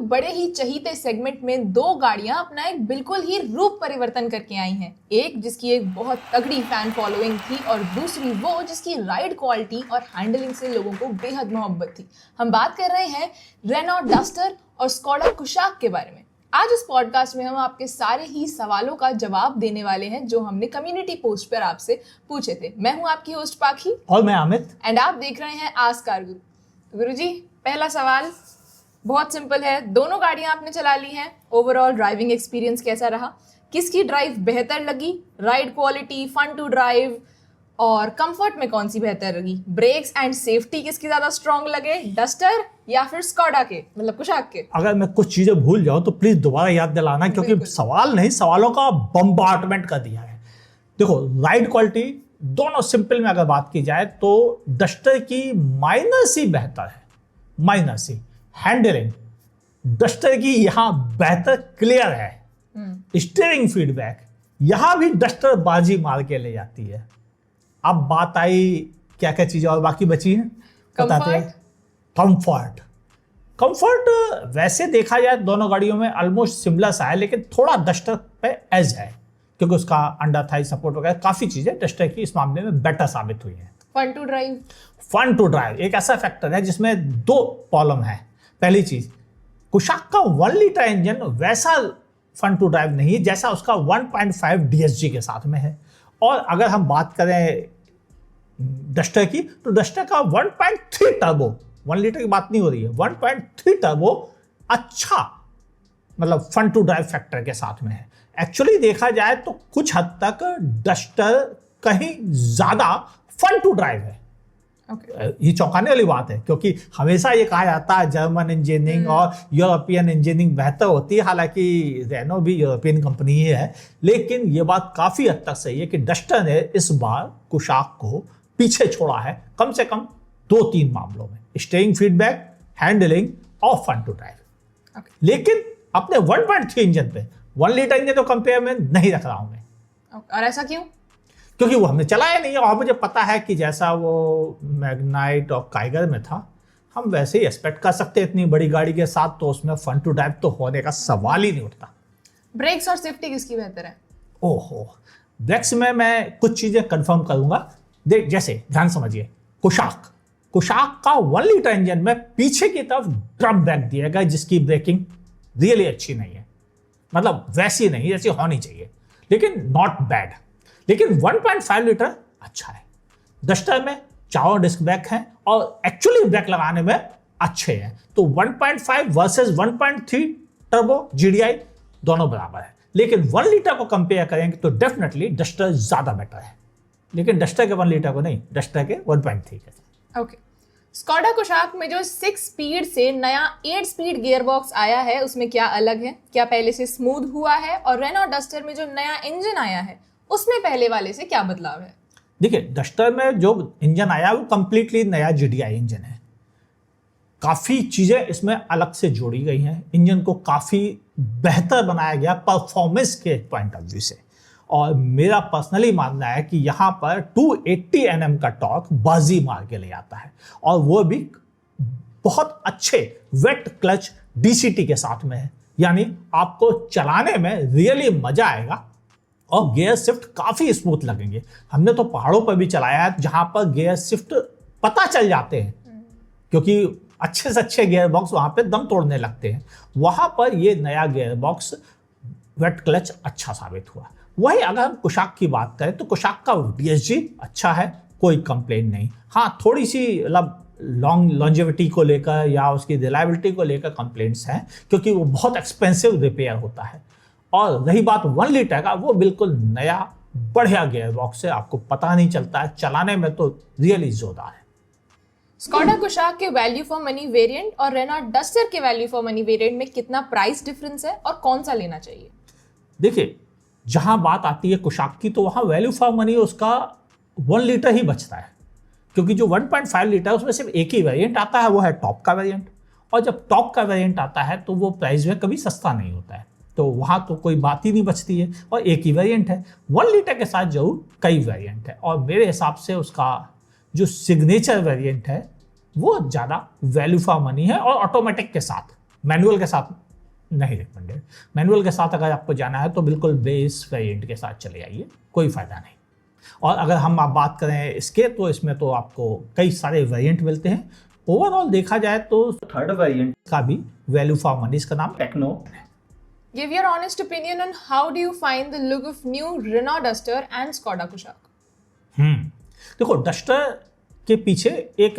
बड़े ही चहीते सेगमेंट में दो गाड़ियां अपना एक बिल्कुल ही रूप परिवर्तन करके आई हैं। एक जिसकी एक बहुत तगड़ी फैन फॉलोइंग थी और दूसरी वो जिसकी राइड क्वालिटी और हैंडलिंग से लोगों को बेहद मोहब्बत थी। हम बात कर रहे हैं रेनॉल्ट डस्टर और स्कोडा कुशाक के बारे में। आज इस पॉडकास्ट में हम आपके सारे ही सवालों का जवाब देने वाले हैं जो हमने कम्युनिटी पोस्ट पर आपसे पूछे थे। मैं हूं आपकी होस्ट पाखी और मैं अमित एंड आप देख रहे हैं आस्क कार गुरु। गुरुजी, पहला सवाल बहुत सिंपल है। दोनों गाड़ियां आपने चला ली हैं, ओवरऑल ड्राइविंग एक्सपीरियंस कैसा रहा? किसकी ड्राइव बेहतर लगी? Ride quality, fun to drive और कंफर्ट में कौन सी बेहतर लगी? ब्रेक्स एंड सेफ्टी किसकी ज्यादा स्ट्रांग लगे, डस्टर या फिर स्कोडा के, मतलब कुशाक के? अगर मैं कुछ चीजें भूल जाऊं तो प्लीज दोबारा याद दिलाना, क्योंकि सवाल नहीं, सवालों का बम्बार्टमेंट कर दिया है। देखो, राइड क्वालिटी दोनों सिंपल में अगर बात की जाए तो डस्टर की माइनस ही बेहतर है, माइनस ही। हैंडलिंग डस्टर की यहाँ बेहतर क्लियर है। स्टीयरिंग फीडबैक यहाँ भी डस्टर बाजी मार के ले जाती है। अब बात आई क्या क्या चीजें और बाकी बची हैं, बताते हैं। कंफर्ट वैसे देखा जाए दोनों गाड़ियों में ऑलमोस्ट सिमिलर सा है, लेकिन थोड़ा डस्टर पे एज है क्योंकि उसका अंडर थाई सपोर्ट वगैरह काफी चीजें डस्टर की इस मामले में बेटर साबित हुई है। फन टू ड्राइव एक ऐसा फैक्टर है जिसमें दो प्रॉब्लम है। पहली चीज, कुशाक का 1 लीटर इंजन वैसा फन टू ड्राइव नहीं है जैसा उसका 1.5 DSG के साथ में है। और अगर हम बात करें डस्टर की तो डस्टर का 1.3 टर्बो, 1 लीटर की बात नहीं हो रही है, 1.3 टर्बो अच्छा मतलब फन टू ड्राइव फैक्टर के साथ में है। एक्चुअली देखा जाए तो कुछ हद तक डस्टर कहीं ज्यादा फन टू ड्राइव है। ये चौंकाने वाली बात है क्योंकि हमेशा ये कहा जाता है जर्मन इंजीनियरिंग और यूरोपियन इंजीनियरिंग बेहतर होती है। हालांकि रेनो भी यूरोपियन कंपनी ही है, लेकिन ये बात काफी हद तक सही है कि डस्टर ने इस बार कुशाक को पीछे छोड़ा है कम से कम 2-3 मामलों में, स्टीयरिंग फीडबैक, हैंडलिंग और फन टू ड्राइव। लेकिन अपने 1.3 इंजन पे 1 लीटर इंजन तो कंपेयर में नहीं रख रहा हूं मैं। और ऐसा क्यों? क्योंकि वो हमने चलाया नहीं है और मुझे पता है कि जैसा वो मैग्नाइट और काइगर में था, हम वैसे ही एक्सपेक्ट कर सकते हैं इतनी बड़ी गाड़ी के साथ, तो उसमें फन टू ड्राइव तो होने का सवाल ही नहीं उठता। ब्रेक्स और सेफ्टी किसकी बेहतर है? ओहो, ब्रेक्स में मैं कुछ चीजें कंफर्म करूंगा। देख, जैसे ध्यान समझिए, कुशाक का 1 लीटर इंजन में पीछे की तरफ ड्रम ब्रेक दिया गया जिसकी ब्रेकिंग रियली अच्छी नहीं है, मतलब वैसी नहीं जैसी होनी चाहिए, लेकिन नॉट बैड। लेकिन 1.5 लीटर अच्छा है। डस्टर में 4 डिस्क ब्रेक हैं और एक्चुअली ब्रेक लगाने में अच्छे हैं, तो 1.5 वर्सेस 1.3 टर्बो GDI दोनों बराबर है। लेकिन 1 लीटर को कंपेयर करेंगे तो डेफिनेटली डस्टर ज्यादा बेटर है, लेकिन डस्टर के 1 लीटर को नहीं, डस्टर के 1.3 के। ओके, स्कोडा कुशाक में जो 6 स्पीड से नया 8 स्पीड गियर बॉक्स आया है उसमें क्या अलग है? क्या पहले से स्मूथ हुआ है? और रेनॉल्ट डस्टर में जो नया इंजन आया है उसमें पहले वाले से क्या बदलाव है? देखिए, डस्टर में जो इंजन आया वो कंप्लीटली नया GDI इंजन है। काफी चीजें इसमें अलग से जोड़ी गई हैं, इंजन को काफी बेहतर बनाया गया परफॉर्मेंस के पॉइंट ऑफ व्यू से। और मेरा पर्सनली मानना है कि यहाँ पर 280 Nm का टॉर्क बाजी मार के ले आता है, और वो भी बहुत अच्छे वेट क्लच DCT के साथ में है, यानी आपको चलाने में रियली मजा आएगा और गियर शिफ्ट काफी स्मूथ लगेंगे। हमने तो पहाड़ों पर भी चलाया है जहां पर गियर शिफ्ट पता चल जाते हैं, क्योंकि अच्छे से अच्छे गियर बॉक्स वहां पे दम तोड़ने लगते हैं। वहां पर ये नया गियर बॉक्स वेट क्लच अच्छा साबित हुआ। वही अगर हम कुशाक की बात करें तो कुशाक का DSG अच्छा है, कोई कंप्लेन नहीं। हाँ, थोड़ी सी लॉन्जेविटी को लेकर या उसकी रिलायबिलिटी को लेकर कंप्लेंट्स हैं क्योंकि वो बहुत एक्सपेंसिव रिपेयर होता है। और रही बात 1 लीटर का, वो बिल्कुल नया बढ़िया गियर बॉक्स है, आपको पता नहीं चलता है, चलाने में तो रियली जोरदार है। स्कोडा कुशाक के वैल्यू फॉर मनी वेरिएंट और रेनॉल्ट डस्टर के वैल्यू फॉर मनी वेरिएंट में कितना प्राइस डिफरेंस है और कौन सा लेना चाहिए? देखिए, जहां बात आती है कुशाक की तो वहां वैल्यू फॉर मनी उसका 1 लीटर ही बचता है, क्योंकि जो 1.5 लीटर उसमें सिर्फ एक ही वेरिएंट आता है, वो है टॉप का वेरिएंट। और जब टॉप का वेरिएंट आता है तो वो प्राइस में कभी सस्ता नहीं होता है, तो वहाँ तो कोई बात ही नहीं बचती है, और एक ही वेरिएंट है। 1 लीटर के साथ जरूर कई वेरिएंट है, और मेरे हिसाब से उसका जो सिग्नेचर वेरिएंट है वो ज़्यादा वैल्यू फॉर मनी है और ऑटोमेटिक के साथ। मैनुअल के साथ नहीं रिकमेंडेड। मैनुअल के साथ अगर आपको जाना है तो बिल्कुल बेस वेरिएंट के साथ चले आइए, कोई फ़ायदा नहीं। और अगर हम आप बात करें इसके, तो इसमें तो आपको कई सारे वेरिएंट मिलते हैं। ओवरऑल देखा जाए तो थर्ड वेरिएंट का भी वैल्यू फॉर मनी, इसका नाम टेक्नो है। Give your honest opinion on how do you find the look of new Renault Duster and Skoda Kushaq? देखो, डस्टर के पीछे एक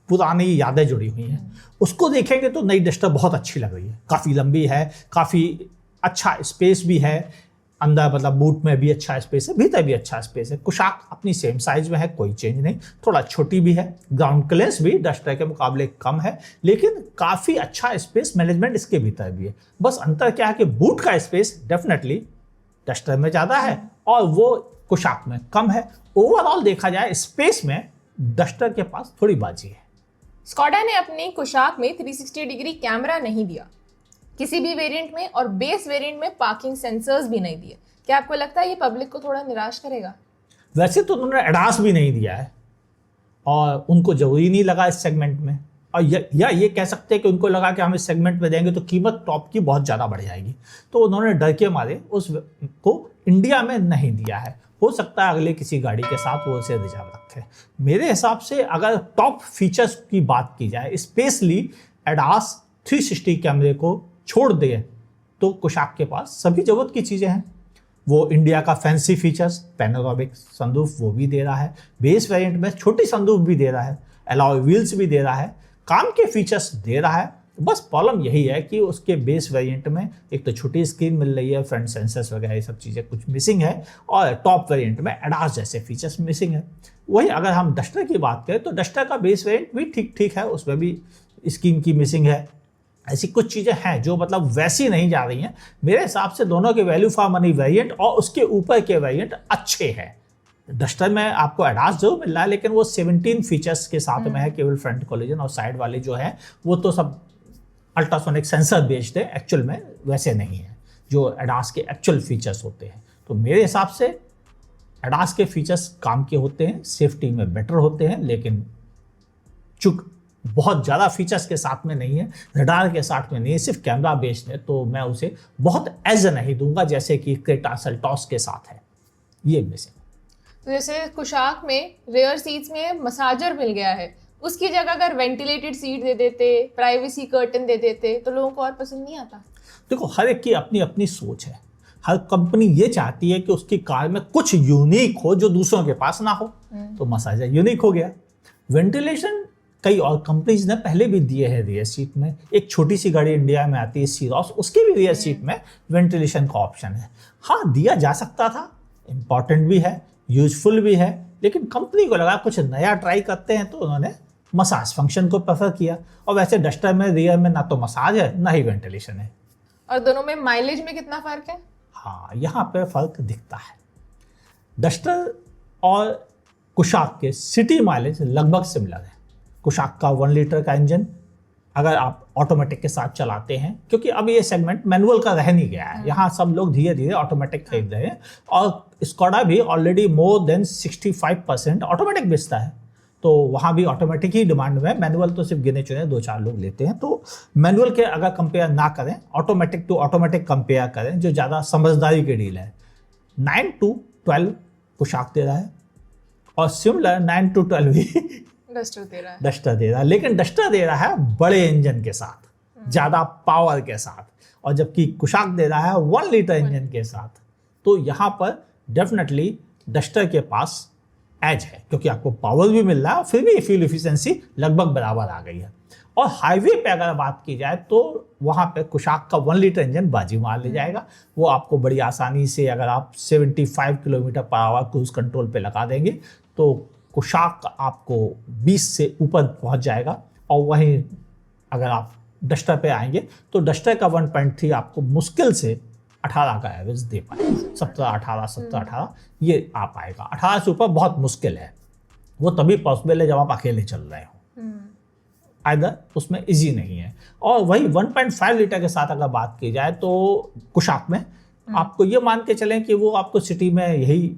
पुरानी यादें जुड़ी हुई हैं। उसको देखेंगे तो नई डस्टर बहुत अच्छी लग रही है, काफ़ी लंबी है, काफ़ी अच्छा स्पेस भी है, अंदर मतलब बूट में भी अच्छा स्पेस है, भीतर भी अच्छा स्पेस है। कुशाक अपनी सेम साइज में है, कोई चेंज नहीं, थोड़ा छोटी भी है, ग्राउंड क्लियरेंस भी डस्टर के मुकाबले कम है, लेकिन काफ़ी अच्छा स्पेस मैनेजमेंट इसके भीतर भी है। बस अंतर क्या है कि बूट का स्पेस डेफिनेटली डस्टर में ज़्यादा है और वो कुशाक में कम है। ओवरऑल देखा जाए स्पेस में डस्टर के पास थोड़ी बाजी है। स्कॉडा ने अपनी कुशाक में 360 डिग्री कैमरा नहीं दिया किसी भी वेरिएंट में, और बेस वेरिएंट में पार्किंग सेंसर्स भी नहीं दिए। क्या आपको लगता है ये पब्लिक को थोड़ा निराश करेगा? वैसे तो उन्होंने एडास भी नहीं दिया है और उनको जरूरी नहीं लगा इस सेगमेंट में, और या ये कह सकते हैं कि उनको लगा कि हम इस सेगमेंट में देंगे तो कीमत टॉप की बहुत ज़्यादा बढ़ जाएगी, तो उन्होंने डर के मारे उसको इंडिया में नहीं दिया है। हो सकता है अगले किसी गाड़ी के साथ वो उसे रिजर्व रखे। मेरे हिसाब से अगर टॉप फीचर्स की बात की जाए, स्पेशली एडास 360 कैमरे को छोड़ दे, तो कुशाक के पास सभी जरूरत की चीज़ें हैं। वो इंडिया का फैंसी फीचर्स, पैनोरामिक सनरूफ वो भी दे रहा है, बेस वेरिएंट में छोटी सनरूफ भी दे रहा है, अलॉय व्हील्स भी दे रहा है, काम के फीचर्स दे रहा है। बस प्रॉब्लम यही है कि उसके बेस वेरिएंट में एक तो छोटी स्क्रीन मिल रही है, फ्रंट सेंसर्स वगैरह ये सब चीज़ें कुछ मिसिंग है, और टॉप वेरिएंट में एडास जैसे फीचर्स मिसिंग है। वही अगर हम डस्टर की बात करें तो डस्टर का बेस वेरिएंट भी ठीक ठीक है, उसमें भी स्क्रीन की मिसिंग है। ऐसी कुछ चीज़ें हैं जो मतलब वैसी नहीं जा रही हैं। मेरे हिसाब से दोनों के वैल्यू फॉर मनी वेरिएंट और उसके ऊपर के वेरिएंट अच्छे हैं। डस्टर में आपको एडास जरूर मिल रहा है, लेकिन वो 17 फीचर्स के साथ में है, केवल फ्रंट कोलिजन, और साइड वाले जो है वो तो सब अल्ट्रासोनिक सेंसर बेस्ड है, एक्चुअल में वैसे नहीं है जो एडास के एक्चुअल फीचर्स होते हैं। तो मेरे हिसाब से एडास के फीचर्स काम के होते हैं, सेफ्टी में बेटर होते हैं, लेकिन चूंकि बहुत ज़्यादा फीचर्स के साथ में नहीं है, रडार के साथ में नहीं है, सिर्फ कैमरा बेस्ड है, तो मैं उसे बहुत एज नहीं दूंगा जैसे कि क्रेटा सेल्टॉस के साथ है। ये मिसिंग। तो जैसे कुशाक में रेयर सीट्स में मसाजर मिल गया है, उसकी जगह अगर वेंटिलेटेड सीट दे देते, प्राइवेसी कर्टन दे देते, तो लोगों को और पसंद नहीं आता। देखो, हर एक की अपनी अपनी सोच है। हर कंपनी ये चाहती है कि उसकी कार में कुछ यूनिक हो जो दूसरों के पास ना हो, तो मसाजर यूनिक हो गया। वेंटिलेशन कई और कंपनीज ने पहले भी दिए हैं रियर सीट में। एक छोटी सी गाड़ी इंडिया में आती है सीरॉस, उसकी भी रियर सीट में वेंटिलेशन का ऑप्शन है। हाँ, दिया जा सकता था, इंपॉर्टेंट भी है, यूजफुल भी है, लेकिन कंपनी को लगा कुछ नया ट्राई करते हैं, तो उन्होंने मसाज फंक्शन को प्रेफर किया। और वैसे डस्टर में रियर में ना तो मसाज है ना ही वेंटिलेशन है। और दोनों में माइलेज में कितना फर्क है? हाँ, यहाँ पे फर्क दिखता है। डस्टर और कुशाक के सिटी माइलेज लगभग सिमिलर है। कुशाक का 1 लीटर का इंजन अगर आप ऑटोमेटिक के साथ चलाते हैं, क्योंकि अब ये सेगमेंट मैनुअल का रह नहीं गया है, यहाँ सब लोग धीरे धीरे ऑटोमेटिक खरीद रहे हैं, और स्कोडा भी ऑलरेडी मोर देन 65% ऑटोमेटिक बेचता है, तो वहाँ भी ऑटोमेटिक ही डिमांड में है। मैनुअल तो सिर्फ गिने चुने 2-4 लोग लेते हैं। तो मैनुअल के अगर कंपेयर ना करें, ऑटोमेटिक टू ऑटोमेटिक कंपेयर करें, जो ज़्यादा समझदारी की डील है, 9 to 12 कुशाक दे रहा है, और सिमिलर 9 to 12 भी डस्टर दे रहा है, लेकिन डस्टर दे रहा है बड़े इंजन के साथ, ज़्यादा पावर के साथ, और जबकि कुशाक दे रहा है 1 लीटर इंजन के साथ। तो यहाँ पर डेफिनेटली डस्टर के पास एज है, क्योंकि आपको पावर भी मिल रहा है और फिर भी फ्यूल एफिशिएंसी लगभग बराबर आ गई है। और हाईवे पे अगर बात की जाए तो वहाँ पे कुशाक का 1 लीटर इंजन बाजी मार ले जाएगा। वो आपको बड़ी आसानी से, अगर आप 75 kilometre per hour cruise control पे लगा देंगे, तो कुशाक आपको 20 से ऊपर पहुँच जाएगा। और वहीं अगर आप डस्टर पे आएंगे तो डस्टर का 1.3 आपको मुश्किल से 18 का एवरेज दे पाएगा। 17-18 ये आ पाएगा। 18 से ऊपर बहुत मुश्किल है, वो तभी पॉसिबल है जब आप अकेले चल रहे हो, आइदर उसमें इजी नहीं है। और वही 1.5 लीटर के साथ अगर बात की जाए तो कुशाक में आपको ये मान के चलें कि वो आपको सिटी में यही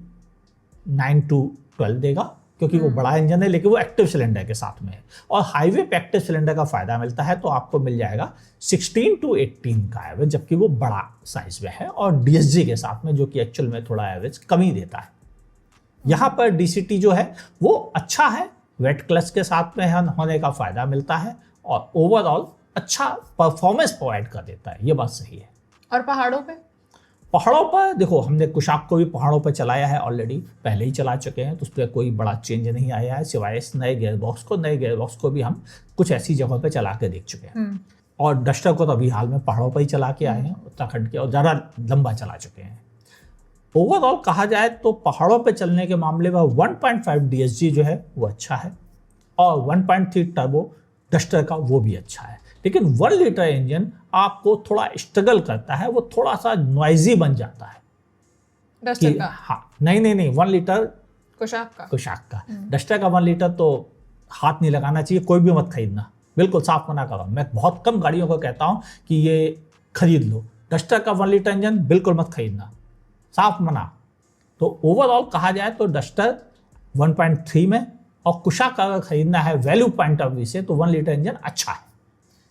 9 to 12 देगा, क्योंकि वो बड़ा इंजन है लेकिन वो एक्टिव सिलेंडर के साथ में है। और हाईवे पे एक्टिव सिलेंडर का फायदा मिलता है तो आपको मिल जाएगा 16 to 18 का एवरेज, जबकि वो बड़ा साइज में है और डीएसजी के साथ में, जो कि एक्चुअल में थोड़ा एवरेज कम ही देता है। यहाँ पर डीसीटी जो है वो अच्छा है, वेट क्लच के साथ में होने का फायदा मिलता है और ओवरऑल अच्छा परफॉर्मेंस प्रोवाइड कर देता है, ये बात सही है। और पहाड़ों पे? पहाड़ों पर देखो, हमने कुशाक को भी पहाड़ों पर चलाया है ऑलरेडी, पहले ही चला चुके हैं, तो उस पर कोई बड़ा चेंज नहीं आया है सिवाय इस नए गियरबॉक्स को भी हम कुछ ऐसी जगहों पे चला के देख चुके हैं। और डस्टर को तो अभी हाल में पहाड़ों पर ही चला के आए हैं उत्तराखंड के, और ज़्यादा लंबा चला चुके हैं। ओवरऑल कहा जाए तो पहाड़ों पे चलने के मामले में 1.5 DSG जो है वो अच्छा है और 1.3 टर्बो डस्टर का वो भी अच्छा है। लेकिन 1 लीटर इंजन आपको थोड़ा स्ट्रगल करता है, वो थोड़ा सा नॉइजी बन जाता है डस्टर का। हाँ, नहीं 1 लीटर कुशाक का। डस्टर का 1 लीटर तो हाथ नहीं लगाना चाहिए, कोई भी मत खरीदना, बिल्कुल साफ मना कर रहा हूँ। मैं बहुत कम गाड़ियों को कहता हूँ कि ये खरीद लो, डस्टर का 1 लीटर इंजन बिल्कुल मत खरीदना, साफ मना। तो ओवरऑल कहा जाए तो डस्टर 1.3 में, और कुशाक अगर खरीदना है वैल्यू पॉइंट ऑफ व्यू से तो 1 लीटर इंजन अच्छा है।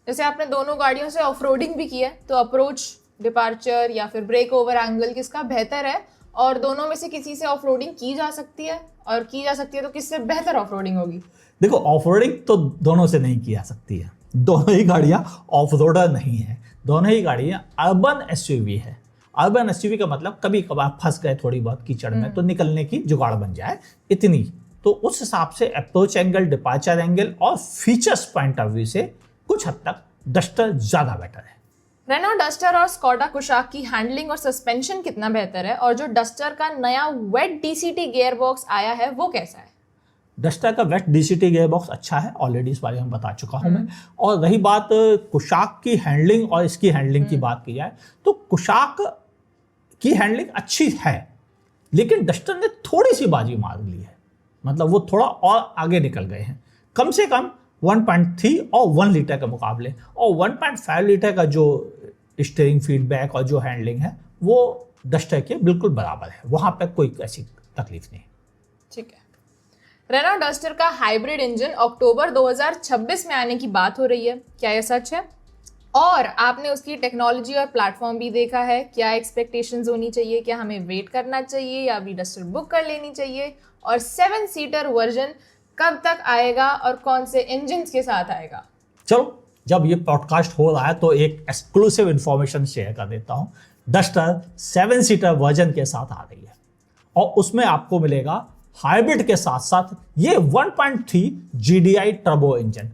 जैसे आपने दोनों गाड़ियों से ऑफ-रोडिंग भी किया है, तो अप्रोच, डिपार्चर या फिर ब्रेक ओवर एंगल किसका बेहतर है? और दोनों में से किसी से ऑफ-रोडिंग की जा सकती है, और की जा सकती है तो किससे बेहतर ऑफ-रोडिंग होगी? देखो, ऑफ-रोडिंग तो दोनों से नहीं की जा सकती है, दोनों ही गाड़ियां ऑफ-रोडर नहीं है, दोनों ही गाड़ियां अर्बन एसयूवी है। अर्बन एसयूवी का मतलब कभी कभार फंस गए थोड़ी बहुत कीचड़ में तो निकलने की जुगाड़ बन जाए, इतनी। तो उस हिसाब से अप्रोच एंगल, डिपार्चर एंगल और फीचर्स पॉइंट ऑफ व्यू से कुछ हद तक डस्टर ज्यादा बेटर है। रेनॉल्ट डस्टर और स्कोडा कुशाक की हैंडलिंग और सस्पेंशन कितना बेहतर है, और जो डस्टर का नया वेट डीसीटी गियर बॉक्स आया है वो कैसा है? डस्टर का वेट डीसीटी गियर बॉक्स अच्छा है, ऑलरेडी इस बारे में बता चुका हूं मैं। और रही बात कुशाक की हैंडलिंग और इसकी हैंडलिंग की बात की जाए तो कुशाक की हैंडलिंग अच्छी है, लेकिन डस्टर ने थोड़ी सी बाजी मार ली है, मतलब वो थोड़ा और आगे निकल गए हैं, कम से कम 1.3 और 1 लीटर के मुकाबले। और 1.5 लीटर का जो स्टीयरिंग फीडबैक और जो हैंडलिंग है वो डस्टर के बिल्कुल बराबर है, वहां पर कोई ऐसी तकलीफ नहीं। ठीक है। रेनॉल्ट डस्टर का हाइब्रिड इंजन अक्टूबर 2026 में आने की बात हो रही है, क्या यह सच है? और आपने उसकी टेक्नोलॉजी और प्लेटफॉर्म भी देखा है, क्या एक्सपेक्टेशंस होनी चाहिए? क्या हमें वेट करना चाहिए या अभी डस्टर बुक कर लेनी चाहिए? और 7 सीटर वर्जन कब तक आएगा और कौन से इंजन्स के साथ आएगा? चलो, जब ये पॉडकास्ट हो रहा है तो एक एक्सक्लूसिव इंफॉर्मेशन शेयर कर देता हूं। डस्टर 7 सीटर वर्जन के साथ आ रही है और उसमें आपको मिलेगा हाइब्रिड के साथ साथ ये 1.3 GDI टर्बो इंजन।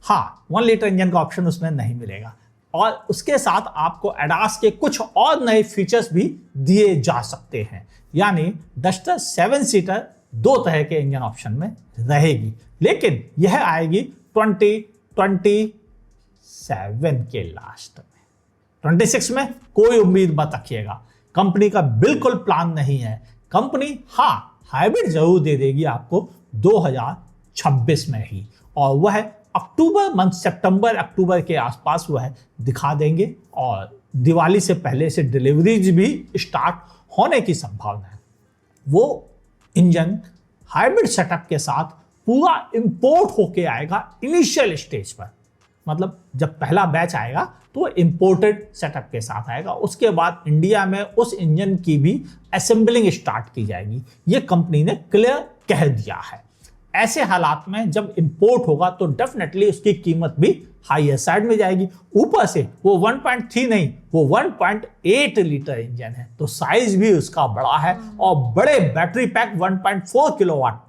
हाँ, 1 लीटर इंजन का ऑप्शन उसमें नहीं मिलेगा, और उसके साथ आपको एडास के कुछ और नए फीचर्स भी दिए जा सकते हैं। यानी डस्टर 7 सीटर 2 तरह के इंजन ऑप्शन में रहेगी, लेकिन यह आएगी 2027 के लास्ट में। 26 में कोई उम्मीद मत रखिएगा, कंपनी का बिल्कुल प्लान नहीं है। कंपनी हाँ हाइब्रिड जरूर दे देगी आपको 2026 में ही, और वह सितंबर अक्टूबर के आसपास वह दिखा देंगे, और दिवाली से पहले से डिलीवरीज भी स्टार्ट होने की संभावना है। वो इंजन हाइब्रिड सेटअप के साथ पूरा इंपोर्ट होके आएगा इनिशियल स्टेज पर, मतलब जब पहला बैच आएगा तो इंपोर्टेड सेटअप के साथ आएगा, उसके बाद इंडिया में उस इंजन की भी असेंबलिंग स्टार्ट की जाएगी। ये कंपनी ने क्लियर कह दिया है। ऐसे हालात में जब इंपोर्ट होगा तो डेफिनेटली उसकी कीमत भी हाईयर साइड में जाएगी। ऊपर से वो 1.3 नहीं, वो 1.8 लीटर इंजन है, तो साइज भी उसका बड़ा है, और बड़े बैटरी पैक 1.4 किलोवाट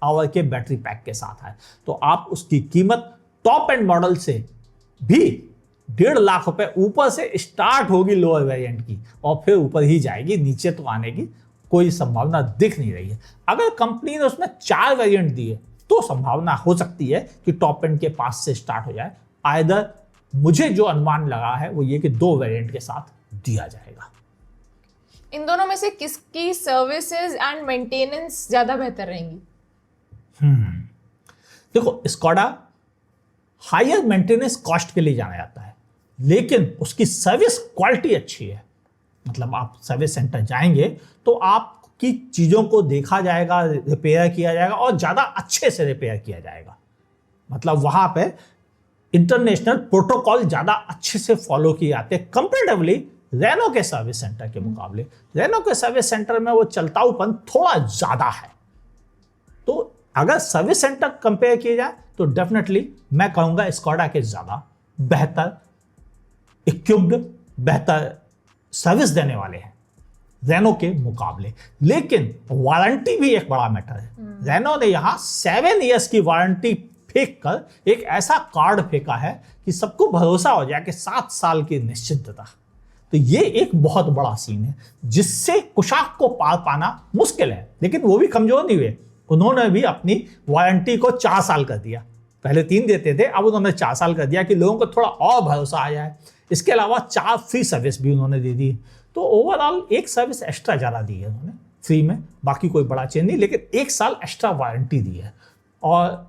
आवर के बैटरी पैक के साथ है। तो आप उसकी कीमत टॉप एंड मॉडल से भी 1.5 लाख रुपए ऊपर से स्टार्ट होगी लोअर वेरिएंट की, और फिर ऊपर ही जाएगी, नीचे तो आने की कोई संभावना दिख नहीं रही है। अगर कंपनी ने उसमें 4 वेरिएंट दिए तो संभावना हो सकती है कि टॉप एंड के पास से स्टार्ट हो जाए। आइदर मुझे जो अनुमान लगा है वो ये कि 2 वेरिएंट के साथ दिया जाएगा। इन दोनों में से किसकी सर्विसेज एंड मेंटेनेंस ज्यादा बेहतर रहेंगी? देखो, स्कोडा हायर मेंटेनेंस कॉस्ट के लिए जाना जाता है, लेकिन उसकी सर्विस क्वालिटी अच्छी है। मतलब आप सर्विस सेंटर जाएंगे तो आप की चीज़ों को देखा जाएगा, रिपेयर किया जाएगा और ज़्यादा अच्छे से रिपेयर किया जाएगा। मतलब वहाँ पे इंटरनेशनल प्रोटोकॉल ज़्यादा अच्छे से फॉलो किए जाते हैं कंपेरेटिवली रेनो के सर्विस सेंटर के मुकाबले। रेनो के सर्विस सेंटर में वो चलताऊपन थोड़ा ज़्यादा है। तो अगर सर्विस सेंटर कंपेयर किया जाए तो डेफिनेटली मैं कहूँगा स्कोडा के ज़्यादा बेहतर इक्विप्ड, बेहतर सर्विस देने वाले हैं रेनो के मुकाबले। लेकिन वारंटी भी एक बड़ा मैटर है। रेनो ने यहाँ 7 इयर्स की वारंटी फेंक कर एक ऐसा कार्ड फेंका है कि सबको भरोसा हो जाए कि 7 साल की निश्चितता। तो ये एक बहुत बड़ा सीन है जिससे कुशाक को पार पाना मुश्किल है। लेकिन वो भी कमजोर नहीं हुए, उन्होंने भी अपनी वारंटी को 4 साल कर दिया। पहले 3 देते थे, अब उन्होंने 4 साल कर दिया कि लोगों को थोड़ा और भरोसा आ जाए। इसके अलावा 4 फ्री सर्विस भी उन्होंने दे दी। तो ओवरऑल एक सर्विस एक्स्ट्रा ज़्यादा दी है उन्होंने फ्री में, बाकी कोई बड़ा चेंज नहीं, लेकिन 1 साल एक्स्ट्रा वारंटी दी है। और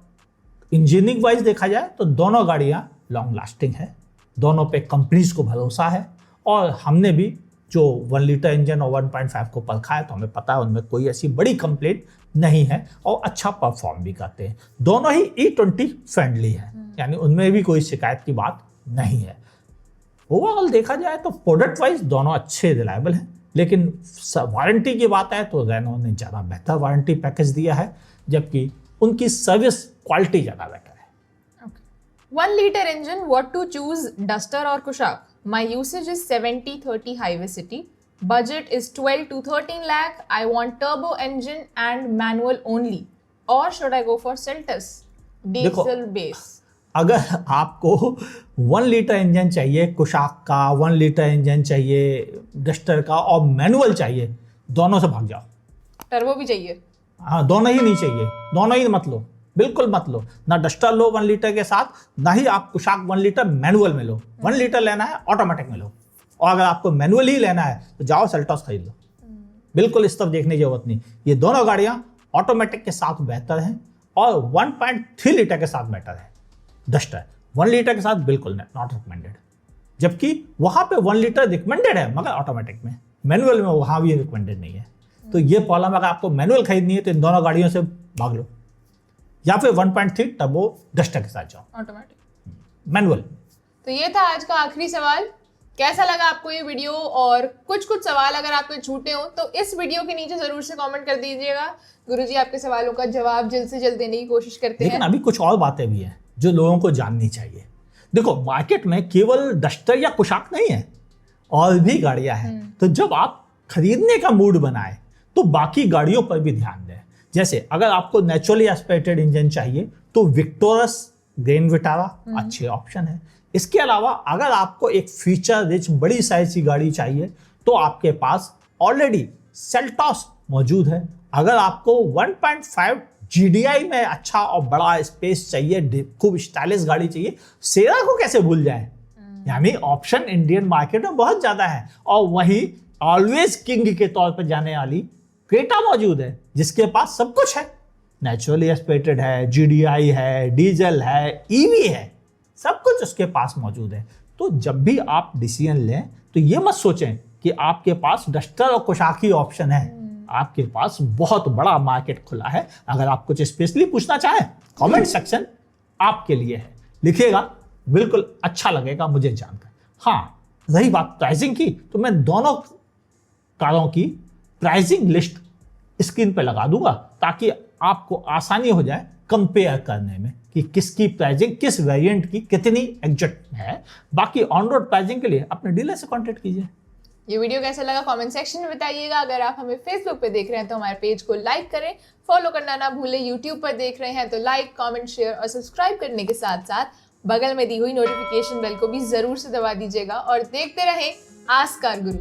इंजीनियरिंग वाइज देखा जाए तो दोनों गाड़ियाँ लॉन्ग लास्टिंग है, दोनों पे कंपनीज को भरोसा है। और हमने भी जो 1 लीटर इंजन और 1.5 को परखा है तो हमें पता है उनमें कोई ऐसी बड़ी कंप्लेंट नहीं है और अच्छा परफॉर्म भी करते हैं। दोनों ही E20 फ्रेंडली है, यानी उनमें भी कोई शिकायत की बात नहीं है। ओवरऑल देखा जाए तो प्रोडक्ट वाइज दोनों अच्छे रिलायबल हैं, लेकिन वारंटी की बात है तो रेनो ने ज़्यादा बेहतर वारंटी पैकेज दिया है, जबकि उनकी सर्विस क्वालिटी ज़्यादा बेटर है। 1 liter engine, what to choose, Duster or Kushaq? My usage is 70-30 highway city. Budget is 12 to 13 lakh. I want turbo engine and manual only. Or should I go for Seltos? Diesel base. अगर आपको 1 litre engine चाहिए कुशाक का, 1 litre engine चाहिए duster का और manual चाहिए, दोनों से भाग जाओ। टर्बो भी चाहिए? हाँ, दोनों ही नहीं चाहिए, दोनों ही मत लो, बिल्कुल मत लो। ना डस्टर लो 1 लीटर के साथ, ना ही आप कुशाक 1 लीटर मैनुअल में लो। 1 लीटर लेना है ऑटोमेटिक में लो, और अगर आपको मैनुअल ही लेना है तो जाओ सेल्टोस खरीद लो। बिल्कुल इस तरफ देखने की जरूरत नहीं। ये दोनों गाड़ियाँ ऑटोमेटिक के साथ बेहतर हैं और 1.3 लीटर के साथ बेटर है। डस्टर 1 लीटर के साथ बिल्कुल नॉट रिकमेंडेड, जबकि वहाँ पे 1 लीटर रिकमेंडेड है मगर ऑटोमेटिक में, मैनुअल में वहाँ भी रिकमेंडेड नहीं है। तो ये प्रॉब्लम, अगर आपको मैनुअल खरीदनी है तो इन दोनों गाड़ियों से भाग लो, या फिर 1.3 टर्बो डस्टर के साथ जाओ ऑटोमेटिक मैनुअल। तो ये था आज का आखिरी सवाल। कैसा लगा आपको ये वीडियो? और कुछ सवाल अगर आपके छूटे हो तो इस वीडियो के नीचे जरूर से कमेंट कर दीजिएगा। गुरुजी आपके सवालों का जवाब जल्द से जल्द देने की कोशिश करते हैं। लेकिन अभी कुछ और बातें भी हैं जो लोगों को जाननी चाहिए। देखो, मार्केट में केवल डस्टर या कुशाक नहीं है, और भी गाड़ियां हैं। तो जब आप खरीदने का मूड बनाए तो बाकी गाड़ियों पर भी ध्यान दें। जैसे अगर आपको नेचुरली एस्पिरेटेड इंजन चाहिए तो विक्टोरस, ग्रैंड विटारा अच्छे ऑप्शन है। इसके अलावा अगर आपको एक फीचर रिच बड़ी साइज की गाड़ी चाहिए तो आपके पास ऑलरेडी सेल्टोस मौजूद है। अगर आपको 1.5 GDI में अच्छा और बड़ा स्पेस चाहिए, खूब स्टाइलिश गाड़ी चाहिए, सेरा को कैसे भूल जाए। यानी ऑप्शन इंडियन मार्केट में बहुत ज्यादा है। और वहीं ऑलवेज किंग के तौर पर जाने वाली क्रेटा मौजूद है, जिसके पास सब कुछ है, नेचुरली एस्पिरेटेड है, GDI है, डीजल है, EV है, सब कुछ उसके पास मौजूद है। तो जब भी आप डिसीजन लें तो ये मत सोचें कि आपके पास डस्टर और कुशाक ही ऑप्शन है। आपके पास बहुत बड़ा मार्केट खुला है। अगर आप कुछ स्पेशली पूछना चाहें, कमेंट सेक्शन आपके लिए है, लिखिएगा, बिल्कुल अच्छा लगेगा मुझे जानकर। हाँ, रही बात प्राइसिंग की, तो मैं दोनों कारों की प्राइसिंग लिस्ट स्क्रीन पे लगा दूंगा ताकि आपको आसानी हो जाए कंपेयर करने में कि किसकी प्राइसिंग किस वेरिएंट की कितनी एग्जैक्ट है। बाकी ऑन रोड प्राइसिंग के लिए अपने डीलर से कांटेक्ट कीजिए। ये वीडियो कैसा लगा कमेंट सेक्शन में बताइएगा। अगर आप हमें फेसबुक पे देख रहे हैं तो हमारे पेज को लाइक करें, फॉलो करना ना भूलें। यूट्यूब पर देख रहे हैं तो लाइक, कमेंट, शेयर और सब्सक्राइब करने के साथ साथ बगल में दी हुई नोटिफिकेशन बेल को भी जरूर से दबा दीजिएगा। और देखते रहें आस्क आवर गुरु।